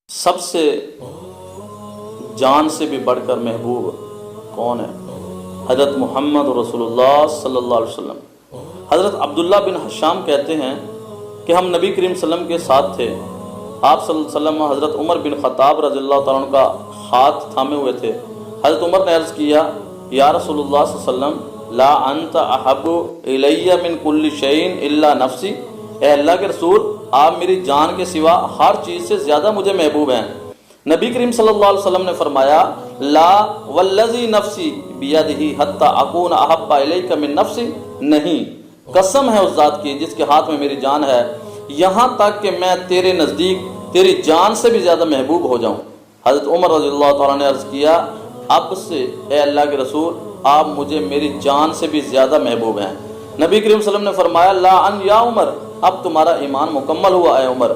سب سے جان سے بھی بڑھ کر محبوب کون ہے؟ حضرت محمد رسول اللہ صلی اللہ علیہ وسلم۔ حضرت عبداللہ بن حشام کہتے ہیں کہ ہم نبی کریم صلی اللہ علیہ وسلم کے ساتھ تھے۔ آپ صلی اللہ علیہ وسلم حضرت عمر بن خطاب رضی اللہ تعالیٰ عنہ کا ہاتھ تھامے ہوئے تھے۔ حضرت عمر نے عرض کیا یا رسول اللہ صلی اللہ علیہ وسلم لا انت احب الیہ من کل شیء الا نفسی، اے اللہ کے رسول آپ میری جان کے سوا ہر چیز سے زیادہ مجھے محبوب ہیں۔ نبی کریم صلی اللہ علیہ وسلم نے فرمایا لا والذی نفسی بیدہ حتی اکون احب الیک من نفسی، نہیں، قسم ہے اس ذات کی جس کے ہاتھ میں میری جان ہے، یہاں تک کہ میں تیرے نزدیک تیری جان سے بھی زیادہ محبوب ہو جاؤں۔ حضرت عمر رضی اللہ تعالیٰ نے عرض کیا اب سے اے اللہ کے رسول آپ مجھے میری جان سے بھی زیادہ محبوب ہیں۔ نبی کریم صلی اللہ علیہ وسلم نے فرمایا لا ان یا عمر، اب تمہارا ایمان مکمل ہوا اے عمر۔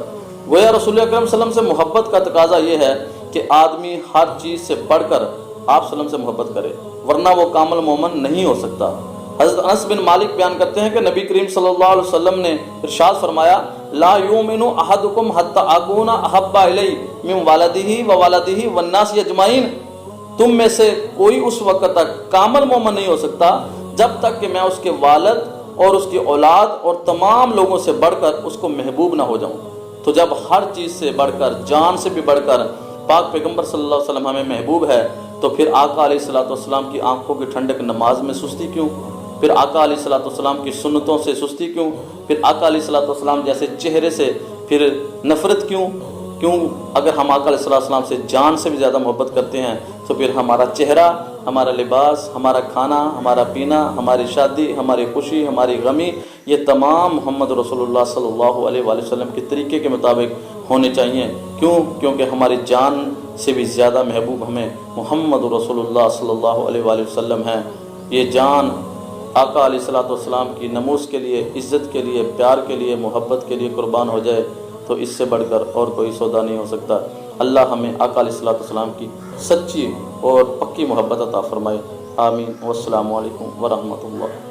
گویا رسول اکرم صلی اللہ علیہ وسلم سے محبت کا تقاضا یہ ہے کہ آدمی ہر چیز سے بڑھ کر آپ صلی اللہ علیہ وسلم سے محبت کرے، ورنہ وہ کامل مومن نہیں ہو سکتا۔ حضرت انس بن مالک بیان کرتے ہیں کہ نبی کریم صلی اللہ علیہ وسلم نے ارشاد فرمایا لا یؤمن احدکم حتی اکون احب الیہ من والدہ ووالدہ والناس اجمعین، تم میں سے کوئی اس وقت تک کامل مومن نہیں ہو سکتا جب تک کہ میں اس کے والد اور اس کی اولاد اور تمام لوگوں سے بڑھ کر اس کو محبوب نہ ہو جاؤں۔ تو جب ہر چیز سے بڑھ کر، جان سے بھی بڑھ کر پاک پیغمبر صلی اللہ علیہ وسلم ہمیں محبوب ہے، تو پھر آقا علیہ السلام کی آنکھوں کی ٹھنڈک نماز میں سستی کیوں؟ پھر آقا علیہ السلام کی سنتوں سے سستی کیوں؟ پھر آقا علیہ السلام جیسے چہرے سے پھر نفرت کیوں؟ اگر ہم آقا علیہ السلام سے جان سے بھی زیادہ محبت کرتے ہیں تو پھر ہمارا چہرہ، ہمارا لباس، ہمارا کھانا، ہمارا پینا، ہماری شادی، ہماری خوشی، ہماری غمی، یہ تمام محمد رسول اللہ صلی اللہ علیہ وآلہ وسلم کے طریقے کے مطابق ہونے چاہیے۔ کیونکہ ہماری جان سے بھی زیادہ محبوب ہمیں محمد رسول اللہ صلی اللہ علیہ وآلہ وسلم ہیں۔ یہ جان آقا علیہ السلام کی نموز کے لیے، عزت کے لیے، پیار کے لیے، محبت کے لیے قربان ہو جائے تو اس سے بڑھ کر اور کوئی سودا نہیں ہو سکتا۔ اللہ ہمیں آقا علیہ السلام کی سچی اور پکی محبت عطا فرمائے۔ آمین۔ والسلام علیکم ورحمۃ اللہ۔